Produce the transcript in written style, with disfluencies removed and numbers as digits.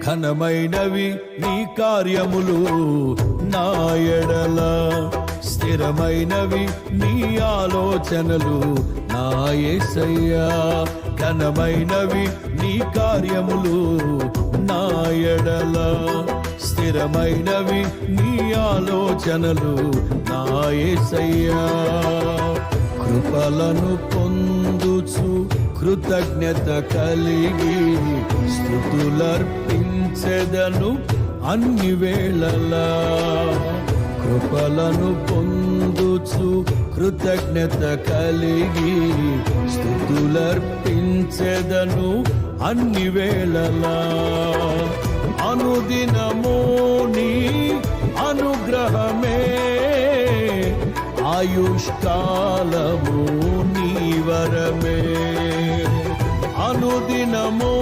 ఘనమైనవి నీ కార్యములు నా ఎడల, స్థిరమైనవి నీ ఆలోచనలు నా యేసయ్యా. ఘనమైనవి నీ కార్యములు నా ఎడల, స్థిరమైనవి నీ ఆలోచనలు నా యేసయ్యా. కృపలను పొందుచు కృతజ్ఞత కలిగి స్తుతులర్పించెదను అన్ని వేళలా. కృపలను పొందుచు కృతజ్ఞత కలిగి స్తుతులర్పించెదను అన్ని వేళలా. అనుదినము నీ అనుగ్రహమే, ఆయుష్కాలము నీ వరమే. అనుదినము